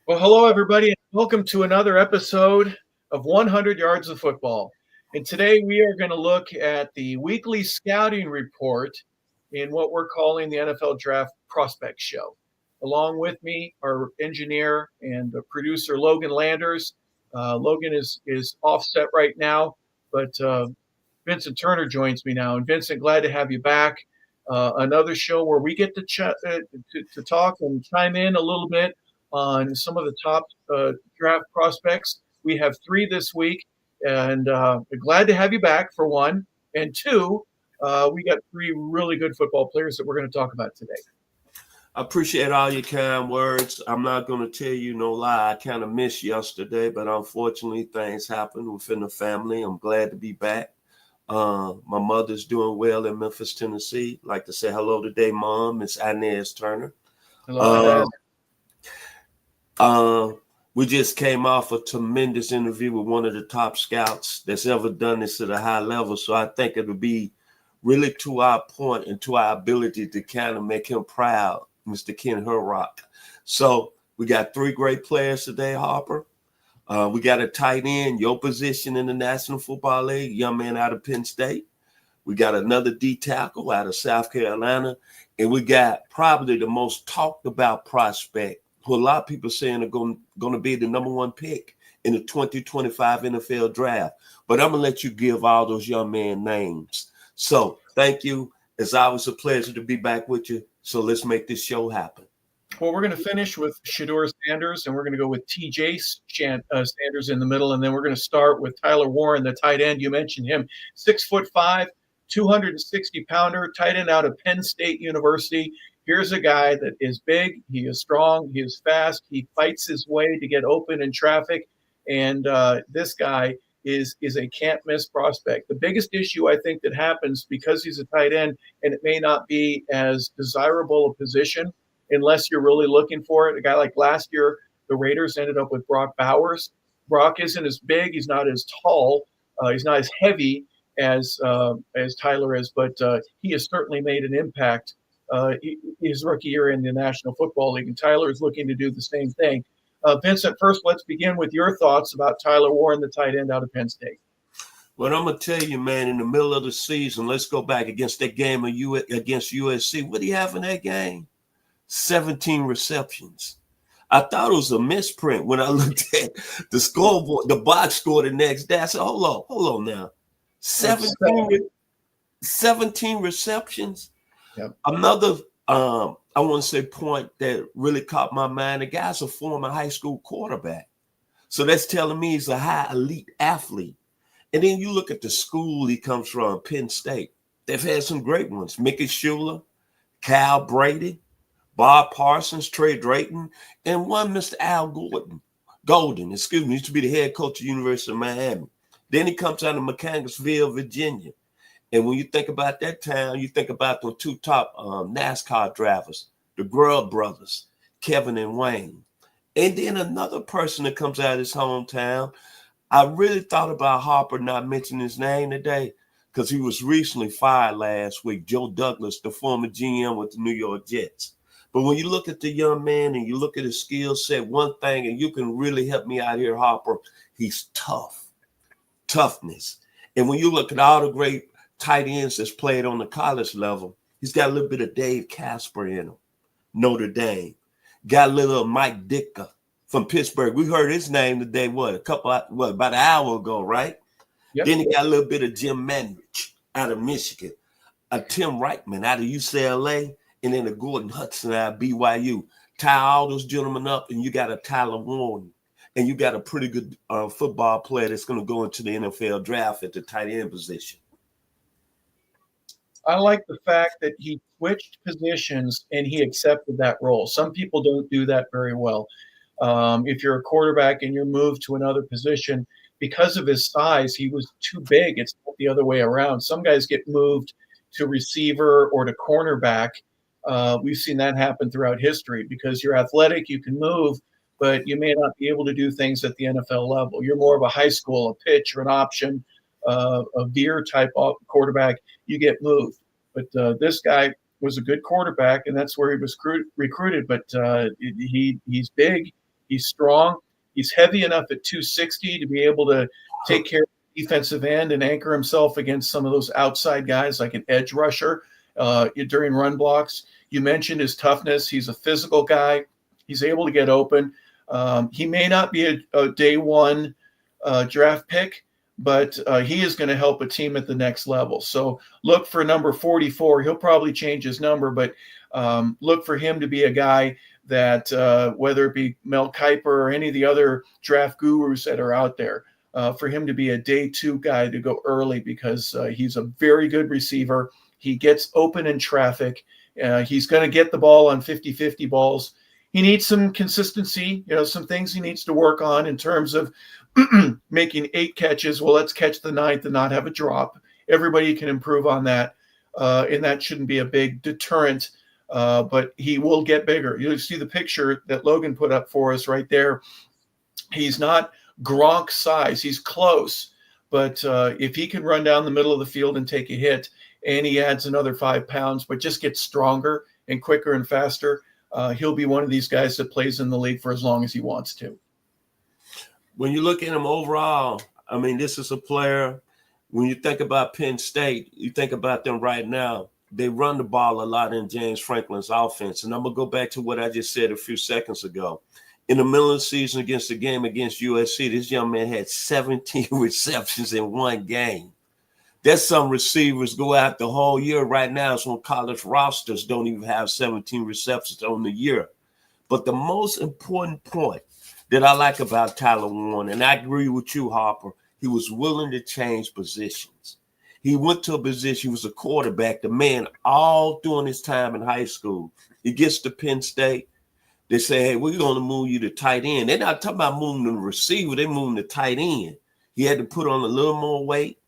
Well, hello, everybody, and welcome to another episode of 100 Yards of Football. And today we are going to look at the weekly scouting report in what we're calling the NFL Draft Prospect Show. Along with me, our engineer and producer, Logan Landers. Logan is offset right now, but Vincent Turner joins me now. And Vincent, glad to have you back. Another show where we get to, to talk and chime in a little bit on some of the top draft prospects. We have three this week, and we're glad to have you back for one. And two, we got three really good football players that we're going to talk about today. I appreciate all your kind words. I'm not going to tell you no lie. I kind of missed yesterday, but unfortunately things happened within the family. I'm glad to be back. My mother's doing well in Memphis, Tennessee. Like to say hello today, Mom. It's Inez Turner. Hello, We just came off a tremendous interview with one of the top scouts that's ever done this at a high level. So I think it'll be really to our point and to our ability to kind of make him proud, Mr. Ken Hurrock. So we got three great players today, Harper. We got a tight end, your position in the National Football League, young man out of Penn State. We got another D tackle out of South Carolina. And we got probably the most talked about prospect, who a lot of people saying are going to be the number one pick in the 2025 NFL draft. But I'm going to let you give all those young men names. So thank you. It's always a pleasure to be back with you. So let's make this show happen. Well, we're going to finish with Shedeur Sanders, and we're going to go with TJ Sanders in the middle, and then we're going to start with Tyler Warren, the tight end. You mentioned him, 6'5", 260-pounder, tight end out of Penn State University. Here's a guy that is big, he is strong, he is fast, he fights his way to get open in traffic, and this guy is a can't-miss prospect. The biggest issue I think that happens because he's a tight end, and it may not be as desirable a position unless you're really looking for it. A guy like last year, the Raiders ended up with Brock Bowers. Brock isn't as big, he's not as tall, he's not as heavy as Tyler is, but he has certainly made an impact his rookie year in the National Football League, and Tyler is looking to do the same thing. Vincent, first, let's begin with your thoughts about Tyler Warren, the tight end out of Penn State. Well, I'm going to tell you, man, in the middle of the season, let's go back against that game against USC. What do you have in that game? 17 receptions. I thought it was a misprint when I looked at the scoreboard, the box score the next day. I said, hold on now. 17 receptions. Yep. Another, I want to say point that really caught my mind, the guy's a former high school quarterback. So that's telling me he's a high elite athlete. And then you look at the school he comes from, Penn State. They've had some great ones. Mickey Schuler, Cal Brady, Bob Parsons, Trey Drayton, and one Mr. Al Golden, used to be the head coach of the University of Miami. Then he comes out of Mechanicsville, Virginia. And when you think about that town, you think about the two top NASCAR drivers, the Grubb brothers, Kevin and Wayne. And then another person that comes out of his hometown. I really thought about Harper not mentioning his name today because he was recently fired last week, Joe Douglas, the former GM with the New York Jets. But when you look at the young man and you look at his skill set, one thing, and you can really help me out here, Harper, he's toughness. And when you look at all the great tight ends that's played on the college level, he's got a little bit of Dave Casper in him, Notre Dame. Got a little Mike Ditka from Pittsburgh. We heard his name today, about an hour ago, right? Yep. Then he got a little bit of Jim Manrich out of Michigan, a Tim Reichman out of UCLA, and then a Gordon Hudson out of BYU. Tie all those gentlemen up, and you got a Tyler Warren, and you got a pretty good football player that's going to go into the NFL draft at the tight end position. I like the fact that he switched positions and he accepted that role. Some people don't do that very well. If you're a quarterback and you're moved to another position, because of his size, he was too big. It's not the other way around. Some guys get moved to receiver or to cornerback. We've seen that happen throughout history because you're athletic, you can move, but you may not be able to do things at the NFL level. You're more of a high school, a pitch or an option, a veer type of quarterback, you get moved. But this guy was a good quarterback, and that's where he was recruited. But he's big, He's strong. He's heavy enough at 260 to be able to take care of the defensive end and anchor himself against some of those outside guys like an edge rusher during run blocks. You mentioned his toughness. He's a physical guy. He's able to get open. He may not be a day one draft pick, but he is going to help a team at the next level. So look for number 44. He'll probably change his number, but look for him to be a guy that whether it be Mel Kiper or any of the other draft gurus that are out there, for him to be a day two guy to go early because he's a very good receiver. He gets open in traffic. He's going to get the ball on 50-50 balls. He needs some consistency, some things he needs to work on in terms of making 8 catches. Well, let's catch the 9th and not have a drop. Everybody can improve on that, and that shouldn't be a big deterrent, but he will get bigger. You'll see the picture that Logan put up for us right there. He's not Gronk size. He's close, but if he can run down the middle of the field and take a hit, and he adds another 5 pounds, but just gets stronger and quicker and faster, he'll be one of these guys that plays in the league for as long as he wants to. When you look at him overall, I mean, this is a player, when you think about Penn State, you think about them right now, they run the ball a lot in James Franklin's offense. And I'm going to go back to what I just said a few seconds ago. In the middle of the season against the game against USC, this young man had 17 receptions in one game. There's some receivers go out the whole year right now. Some college rosters don't even have 17 receptions on the year. But the most important point that I like about Tyler Warren, and I agree with you, Harper, he was willing to change positions. He went to a position, he was a quarterback, the man all during his time in high school. He gets to Penn State. They say, hey, we're going to move you to tight end. They're not talking about moving the receiver. They're moving the tight end. He had to put on a little more weight.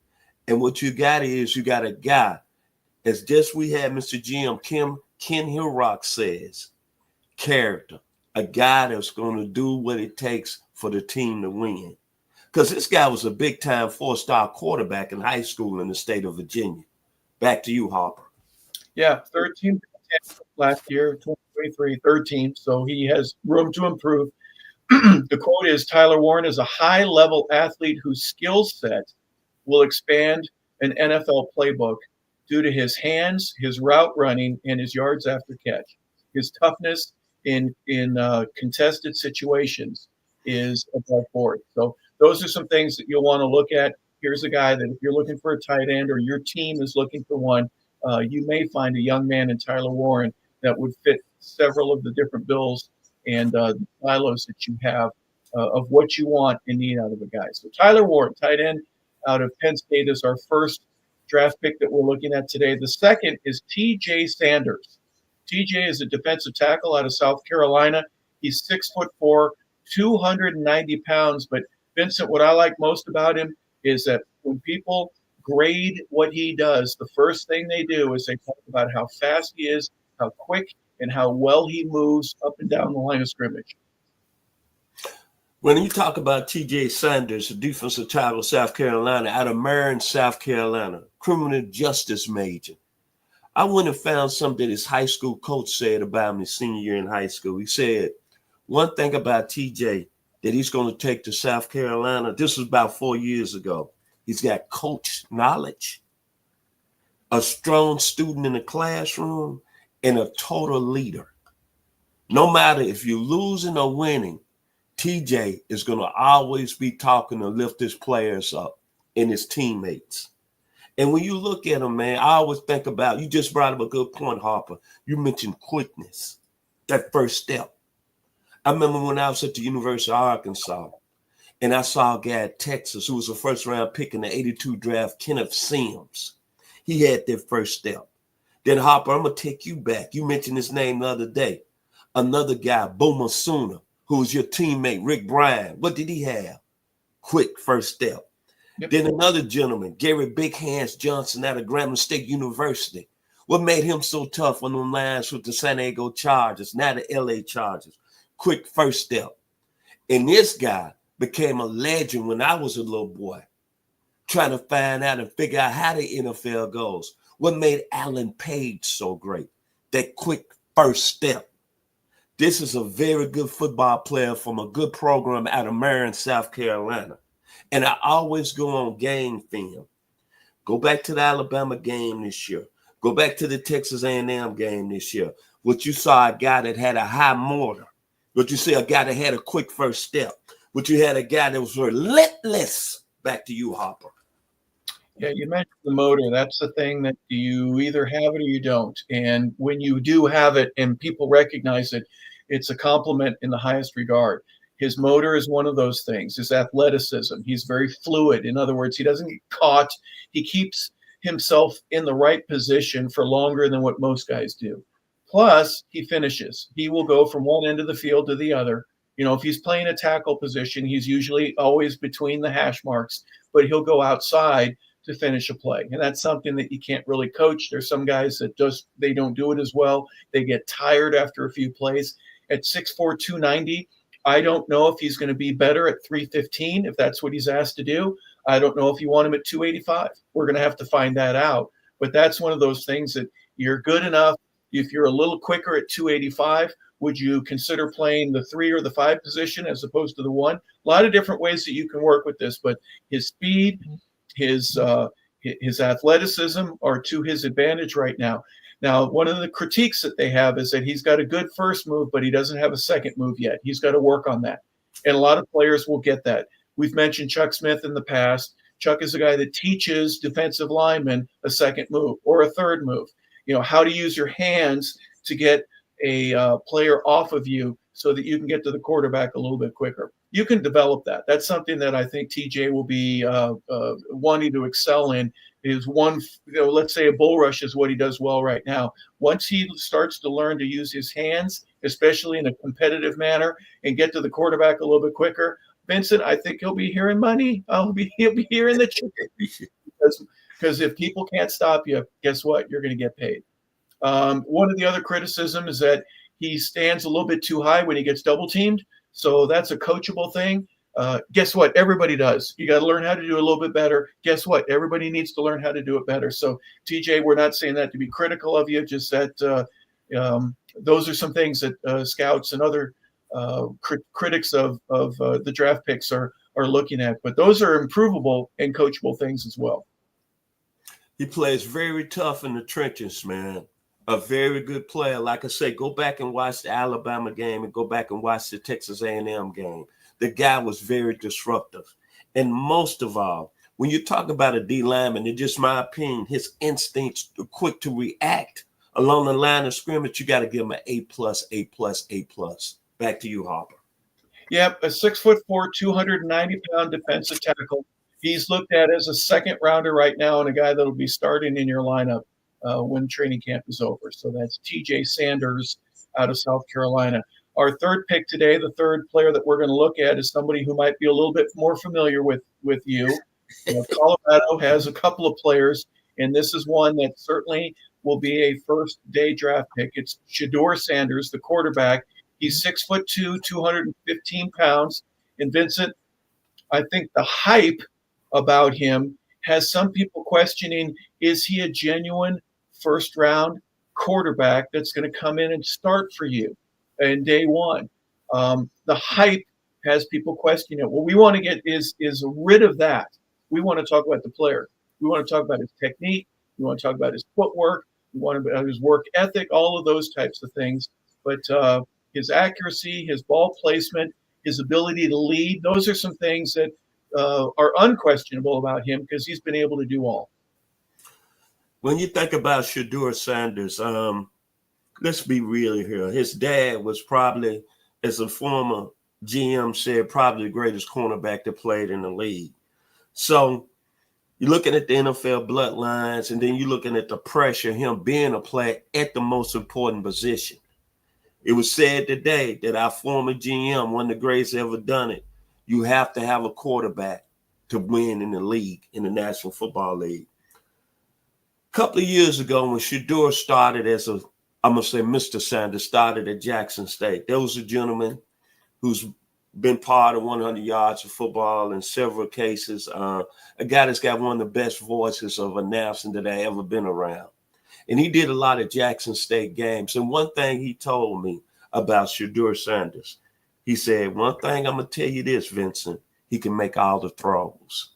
And what you got is you got a guy, as just we had Mr. GM Ken Hilrock says, character, a guy that's going to do what it takes for the team to win. Because this guy was a big-time 4-star quarterback in high school in the state of Virginia. Back to you, Harper. Yeah, 13 last year, 2023, 13. So he has room to improve. The quote is, Tyler Warren is a high-level athlete whose skill set will expand an NFL playbook due to his hands, his route running, and his yards after catch. His toughness in contested situations is above board. So those are some things that you'll want to look at. Here's a guy that if you're looking for a tight end or your team is looking for one, you may find a young man in Tyler Warren that would fit several of the different bills and silos that you have of what you want and need out of a guy. So Tyler Warren, tight end out of Penn State, is our first draft pick that we're looking at today. The second is T.J. Sanders. T.J. is a defensive tackle out of South Carolina. He's 6'4", 290 pounds. But Vincent, what I like most about him is that when people grade what he does, the first thing they do is they talk about how fast he is, how quick, and how well he moves up and down the line of scrimmage. When you talk about T.J. Sanders, a defensive tackle, South Carolina, out of Marion, South Carolina, criminal justice major, I went and found something that his high school coach said about him his senior year in high school. He said, one thing about T.J. that he's going to take to South Carolina, this was about 4 years ago, he's got coach knowledge, a strong student in the classroom, and a total leader. No matter if you're losing or winning, TJ is going to always be talking to lift his players up and his teammates. And when you look at him, man, I always think about, you just brought up a good point, Harper. You mentioned quickness, that first step. I remember when I was at the University of Arkansas and I saw a guy at Texas who was a first round pick in the 82 draft, Kenneth Sims. He had that first step. Then Harper, I'm going to take you back. You mentioned his name the other day. Another guy, Boomer Sooner, who was your teammate, Rick Bryan. What did he have? Quick first step. Yep. Then another gentleman, Gary Big Hands Johnson out of Grambling State University. What made him so tough on the lines with the San Diego Chargers, now the LA Chargers? Quick first step. And this guy became a legend when I was a little boy, trying to find out and figure out how the NFL goes. What made Alan Page so great? That quick first step. This is a very good football player from a good program out of Marion, South Carolina. And I always go on game film. Go back to the Alabama game this year. Go back to the Texas A&M game this year. What you saw, a guy that had a high motor. What you see, a guy that had a quick first step. What you had, a guy that was relentless. Back to you, Harper. Yeah, you mentioned the motor. That's the thing that you either have it or you don't. And when you do have it and people recognize it, it's a compliment in the highest regard. His motor is one of those things. His athleticism. He's very fluid. In other words, he doesn't get caught. He keeps himself in the right position for longer than what most guys do. Plus, he finishes. He will go from one end of the field to the other. You know, if he's playing a tackle position, he's usually always between the hash marks, but he'll go outside to finish a play. And that's something that you can't really coach. There's some guys that they don't do it as well. They get tired after a few plays. At 6'4", 290, I don't know if he's going to be better at 315, if that's what he's asked to do. I don't know if you want him at 285. We're going to have to find that out. But that's one of those things that you're good enough. If you're a little quicker at 285, would you consider playing the 3 or the 5 position as opposed to the 1? A lot of different ways that you can work with this, but his speed, his athleticism are to his advantage right now. Now, one of the critiques that they have is that he's got a good first move, but he doesn't have a second move yet. He's got to work on that. And a lot of players will get that. We've mentioned Chuck Smith in the past. Chuck is a guy that teaches defensive linemen a second move or a third move. You know, how to use your hands to get a player off of you so that you can get to the quarterback a little bit quicker. You can develop that. That's something that I think TJ will be wanting to excel in. Is one, let's say a bull rush is what he does well right now. Once he starts to learn to use his hands, especially in a competitive manner, and get to the quarterback a little bit quicker, Vincent, I think he'll be hearing money. He'll be hearing the chicken. Because if people can't stop you, guess what? You're going to get paid. One of the other criticism is that he stands a little bit too high when he gets double teamed. So that's a coachable thing. Guess what? Everybody does. You got to learn how to do a little bit better. Guess what? Everybody needs to learn how to do it better. So, TJ, we're not saying that to be critical of you, just that those are some things that scouts and other critics of the draft picks are looking at. But those are improvable and coachable things as well. He plays very tough in the trenches, man. A very good player. Like I say, go back and watch the Alabama game and go back and watch the Texas A&M game. The guy was very disruptive. And most of all, when you talk about a D lineman, in just my opinion, his instincts are quick to react along the line of scrimmage. You got to give him an A+, A+, A+. Back to you, Harper. Yep, a 6'4", 290-pound defensive tackle. He's looked at as a second rounder right now and a guy that'll be starting in your lineup when training camp is over. So that's TJ Sanders out of South Carolina. Our third pick today, the third player that we're going to look at, is somebody who might be a little bit more familiar with you. Colorado has a couple of players, and this is one that certainly will be a first-day draft pick. It's Shedeur Sanders, the quarterback. He's 6'2", 215 pounds. And Vincent, I think the hype about him has some people questioning, is he a genuine first-round quarterback that's going to come in and start for you in day one? The hype has people questioning it. What we want to get is rid of that. We want to talk about the player. We want to talk about his technique. We want to talk about his footwork. We want to talk about his work ethic, all of those types of things. But his accuracy, his ball placement, his ability to lead, those are some things that are unquestionable about him because he's been able to do all. When you think about Shedeur Sanders, let's be real here. His dad was probably, as a former GM said, probably the greatest cornerback that played in the league. So you're looking at the NFL bloodlines, and then you're looking at the pressure, him being a player at the most important position. It was said today that our former GM, one of the greatest ever done it, you have to have a quarterback to win in the league, in the National Football League. A couple of years ago, when Shedeur started I'm going to say Mr. Sanders started at Jackson State, there was a gentleman who's been part of 100 yards of football in several cases, a guy that's got one of the best voices of announcing that I ever been around. And he did a lot of Jackson State games. And one thing he told me about Shedeur Sanders. He said, one thing I'm going to tell you this, Vincent, he can make all the throws.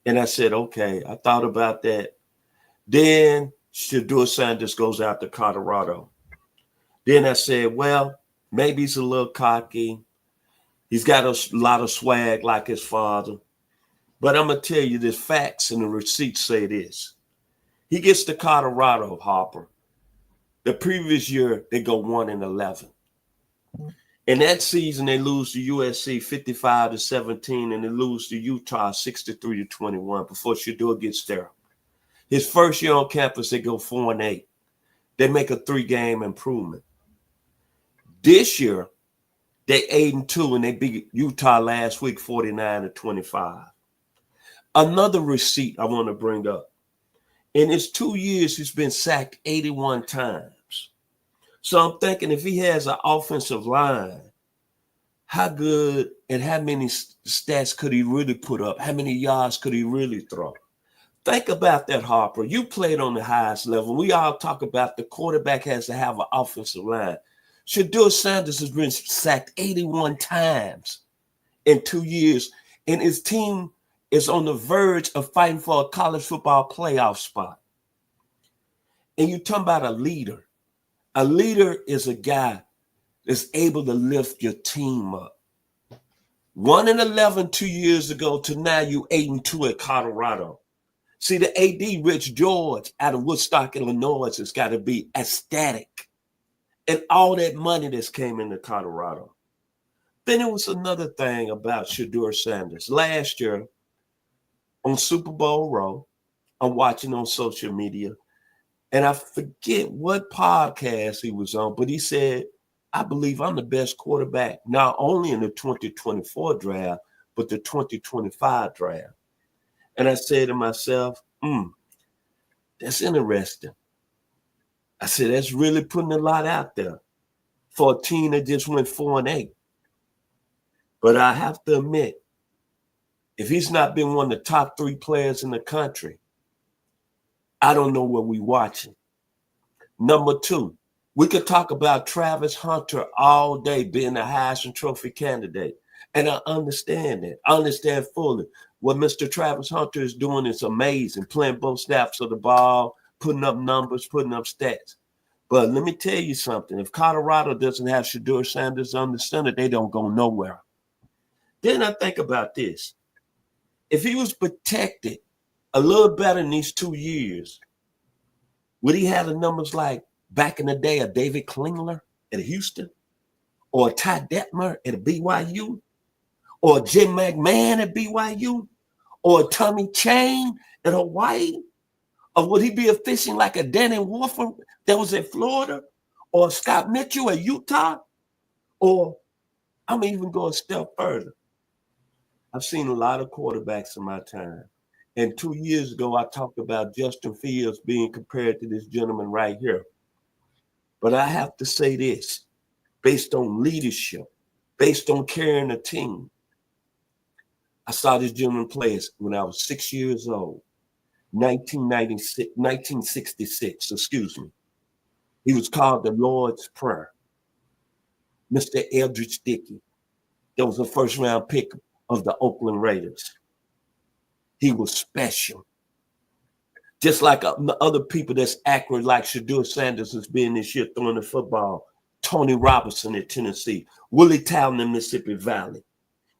And I said, okay, I thought about that. Then Shedeur Sanders goes out to Colorado. Then I said, well, maybe he's a little cocky. He's got a lot of swag like his father. But I'm going to tell you the facts and the receipts say this. He gets to Colorado, Harper. The previous year, they go 1-11. In that season, they lose to USC 55-17, and they lose to Utah 63-21 before Shedeur gets there. His first year on campus, they go 4-8. They make a 3-game improvement. This year, they 8-2, and they beat Utah last week 49-25. Another receipt I want to bring up. In his 2 years, he's been sacked 81 times. So I'm thinking if he has an offensive line, how good and how many stats could he really put up? How many yards could he really throw? Think about that, Harper. You played on the highest level. We all talk about the quarterback has to have an offensive line. Shedeur Sanders has been sacked 81 times in 2 years, and his team is on the verge of fighting for a college football playoff spot. And you're talking about a leader. A leader is a guy that's able to lift your team up. 1-11 2 years ago to now you 8-2 at Colorado. See, the AD, Rich George, out of Woodstock, Illinois, has got to be ecstatic. And all that money that's came into Colorado. Then it was another thing about Shedeur Sanders. Last year, on Super Bowl Row, I'm watching on social media, and I forget what podcast he was on, but he said, I believe I'm the best quarterback, not only in the 2024 draft, but the 2025 draft. And I said to myself, that's interesting. I said, that's really putting a lot out there for a team that just went 4-8. But I have to admit, if he's not been one of the top 3 players in the country, I don't know what we're watching. Number 2, we could talk about Travis Hunter all day being the Heisman Trophy candidate. And I understand that. I understand fully. What Mr. Travis Hunter is doing is amazing, playing both snaps of the ball, putting up numbers, putting up stats. But let me tell you something. If Colorado doesn't have Shedeur Sanders on the center, they don't go nowhere. Then I think about this. If he was protected a little better in these 2 years, would he have the numbers like back in the day of David Klingler at Houston, or Ty Detmer at BYU, or Jim McMahon at BYU, or Tommy Chain at Hawaii? Or would he be efficient like a Danny Wolford that was at Florida, or Scott Mitchell at Utah? Or I'm even going a step further. I've seen a lot of quarterbacks in my time. And 2 years ago, I talked about Justin Fields being compared to this gentleman right here. But I have to say this, based on leadership, based on carrying a team. I saw this gentleman play when I was 6 years old, 1966, excuse me. He was called the Lord's Prayer. Mr. Eldridge Dickey. That was a first-round pick of the Oakland Raiders. He was special. Just like other people that's accurate, like Shedeur Sanders has been this year throwing the football. Tony Robinson at Tennessee. Willie Towner in Mississippi Valley.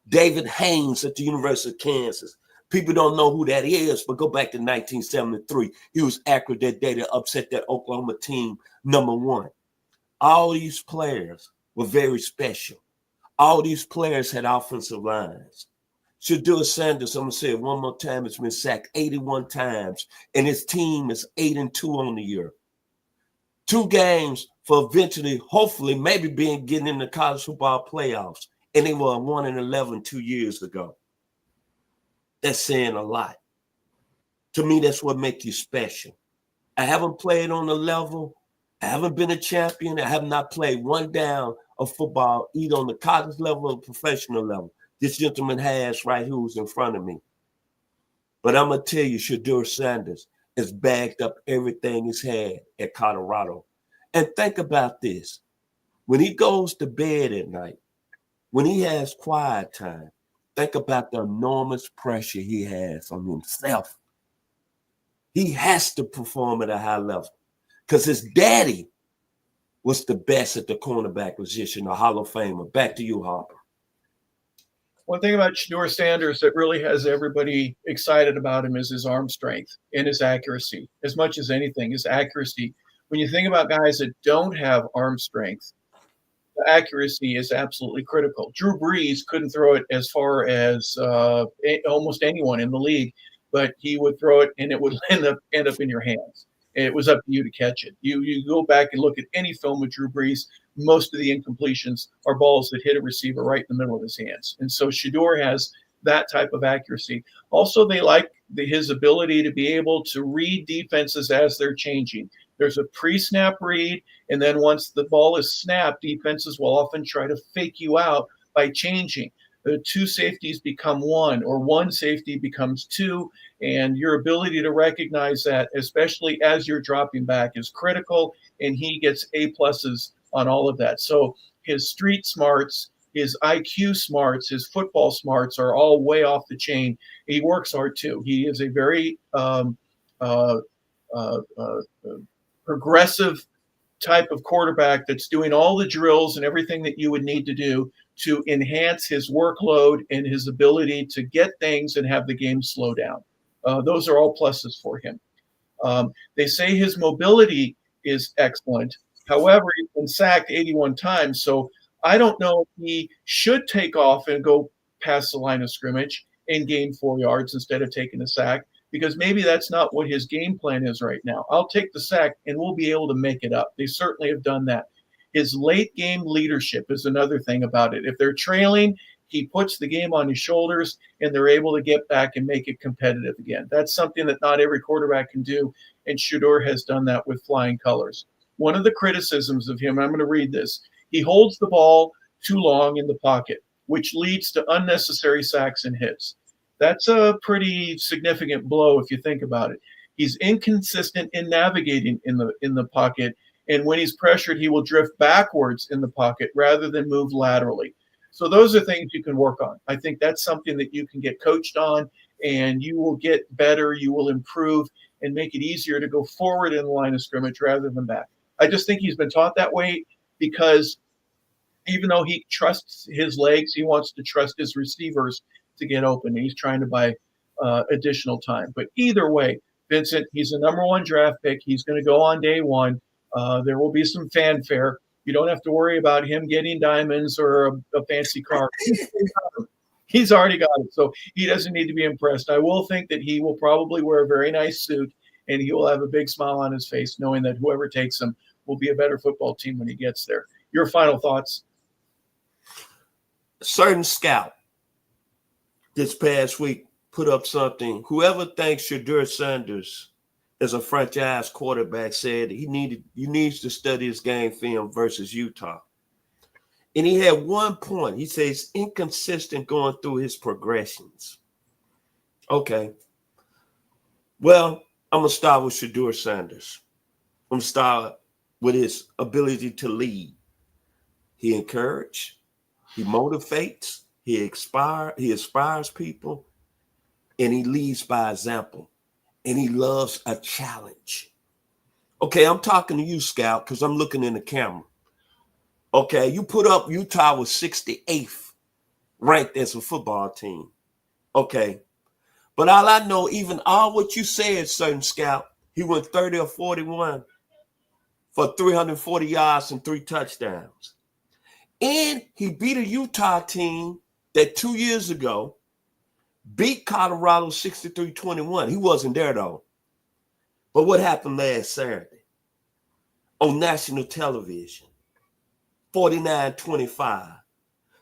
David Haynes at the University of Kansas. People don't know who that is, but go back to 1973. He was accurate that day to upset that Oklahoma team, #1. All these players were very special. All these players had offensive lines. Shedeur Sanders, I'm going to say it one more time, has been sacked 81 times, and his team is 8-2 on the year. 2 games for eventually, hopefully, maybe getting in the college football playoffs, and they were 1-11 2 years ago. That's saying a lot. To me, that's what makes you special. I haven't played on the level. I haven't been a champion. I have not played one down of football, either on the college level or professional level. This gentleman has right who's in front of me. But I'm going to tell you, Shedeur Sanders has bagged up everything he's had at Colorado. And think about this. when he goes to bed at night, when he has quiet time, think about the enormous pressure he has on himself. He has to perform at a high level because his daddy was the best at the cornerback position, a Hall of Famer. Back to you, Harper. One thing about Shedeur Sanders that really has everybody excited about him is his arm strength and his accuracy. As much as anything, his accuracy. When you think about guys that don't have arm strength, the accuracy is absolutely critical. Drew Brees couldn't throw it as far as almost anyone in the league, but he would throw it and it would end up in your hands. It was up to you to catch it. You go back and look at any film with Drew Brees, most of the incompletions are balls that hit a receiver right in the middle of his hands. And so Shedeur has that type of accuracy. Also, they like his ability to be able to read defenses as they're changing. There's a pre-snap read, and then once the ball is snapped, defenses will often try to fake you out by changing. The two safeties become one, or one safety becomes two, and your ability to recognize that, especially as you're dropping back, is critical, and he gets A-pluses on all of that. So his street smarts, his IQ smarts, his football smarts are all way off the chain. He works hard too. He is a very progressive type of quarterback that's doing all the drills and everything that you would need to do to enhance his workload and his ability to get things and have the game slow down. Those are all pluses for him. They say his mobility is excellent. However, he's been sacked 81 times, so I don't know if he should take off and go past the line of scrimmage and gain 4 yards instead of taking a sack, because maybe that's not what his game plan is right now. I'll take the sack and we'll be able to make it up. They certainly have done that. His late game leadership is another thing about it. If they're trailing, he puts the game on his shoulders and they're able to get back and make it competitive again. That's something that not every quarterback can do, and Shedeur has done that with flying colors. One of the criticisms of him, I'm going to read this, he holds the ball too long in the pocket, which leads to unnecessary sacks and hits. That's a pretty significant blow if you think about it. He's inconsistent in navigating in the pocket, and when he's pressured, he will drift backwards in the pocket rather than move laterally. So those are things you can work on. I think that's something that you can get coached on, and you will get better, you will improve, and make it easier to go forward in the line of scrimmage rather than back. I just think he's been taught that way because even though he trusts his legs, he wants to trust his receivers to get open. And he's trying to buy additional time. But either way, Vincent, he's a number 1 draft pick. He's going to go on day 1. There will be some fanfare. You don't have to worry about him getting diamonds or a fancy car. He's already got it, so he doesn't need to be impressed. I will think that he will probably wear a very nice suit, and he will have a big smile on his face, knowing that whoever takes him will be a better football team when he gets there. Your final thoughts? A certain scout this past week put up something. Whoever thinks Shedeur Sanders is a franchise quarterback said he needs to study his game film versus Utah. And he had one point. He says inconsistent going through his progressions. Okay. Well, I'm going to start with Shedeur Sanders. I'm going to start with his ability to lead. He encourages, he motivates, he inspires people, and he leads by example. And he loves a challenge. Okay, I'm talking to you, Scout, because I'm looking in the camera. Okay, you put up Utah was 68th ranked as a football team. Okay, but all I know, even all what you said, certain Scout, he went 30 or 41 for 340 yards and 3 touchdowns. And he beat a Utah team that 2 years ago beat Colorado 63-21. He wasn't there, though. But what happened last Saturday on national television? 49-25.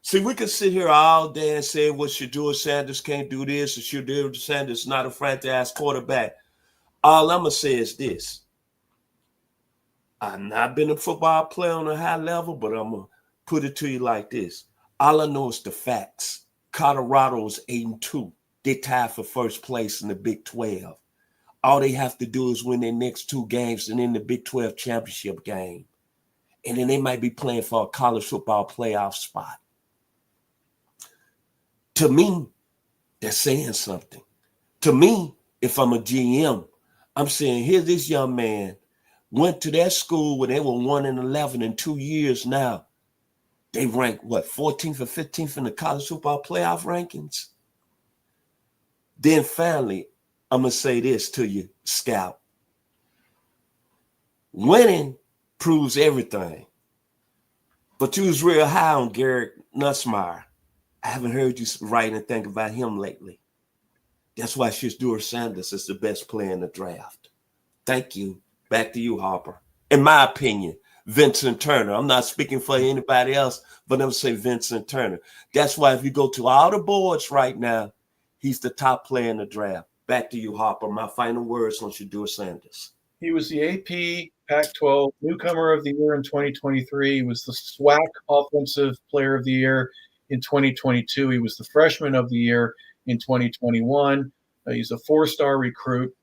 See, we could sit here all day and say, well, Shedeur Sanders can't do this, or Shedeur Sanders is not a franchise quarterback. All I'm going to say is this. I've not been a football player on a high level, but I'm going to put it to you like this. All I know is the facts. Colorado's 8-2. They tied for first place in the Big 12. All they have to do is win their next 2 games and in the Big 12 championship game. and then they might be playing for a college football playoff spot. To me, they're saying something. To me, if I'm a GM, I'm saying, here this young man went to that school where they were 1-11 in 2 years now. They rank, what, 14th or 15th in the college football playoff rankings? Then finally, I'm going to say this to you, Scout. Winning proves everything. But you was real high on Garrett Nussmeier. I haven't heard you write and think about him lately. That's why Shedeur Sanders is the best player in the draft. Thank you. Back to you, Harper. In my opinion, Vincent Turner. I'm not speaking for anybody else, but I'm saying Vincent Turner. That's why if you go to all the boards right now, he's the top player in the draft. Back to you, Harper. My final words on Shedeur Sanders. He was the AP Pac-12 Newcomer of the Year in 2023. He was the SWAC Offensive Player of the Year in 2022. He was the Freshman of the Year in 2021. He's a four-star recruit.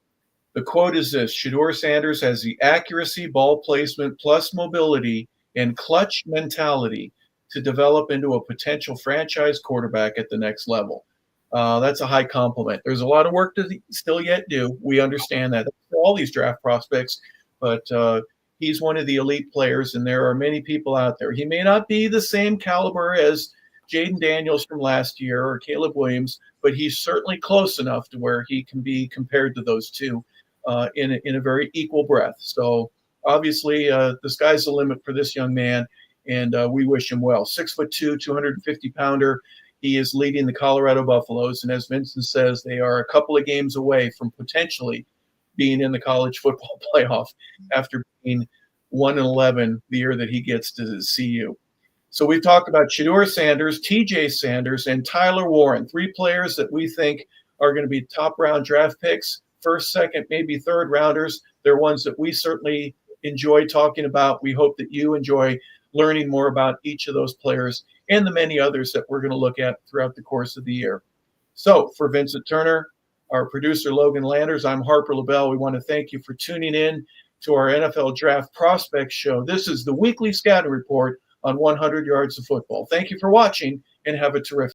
The quote is this: Shedeur Sanders has the accuracy, ball placement, plus mobility and clutch mentality to develop into a potential franchise quarterback at the next level. That's a high compliment. There's a lot of work to still yet do. We understand that for all these draft prospects, but he's one of the elite players, and there are many people out there. He may not be the same caliber as Jaden Daniels from last year or Caleb Williams, but he's certainly close enough to where he can be compared to those two in a very equal breath. So obviously, the sky's the limit for this young man, and we wish him well. 6'2", 250-pounder. He is leading the Colorado Buffaloes, and as Vincent says, they are a couple of games away from potentially being in the college football playoff after being 1-11 the year that he gets to CU. So we've talked about Shedeur Sanders, TJ Sanders, and Tyler Warren, three players that we think are going to be top round draft picks, first, second, maybe third rounders. They're ones that we certainly enjoy talking about. We hope that you enjoy learning more about each of those players and the many others that we're going to look at throughout the course of the year. So for Vincent Turner, our producer Logan Landers, I'm Harper LeBel. We want to thank you for tuning in to our NFL Draft Prospects Show. This is the weekly scouting report on 100 Yards of Football. Thank you for watching, and have a terrific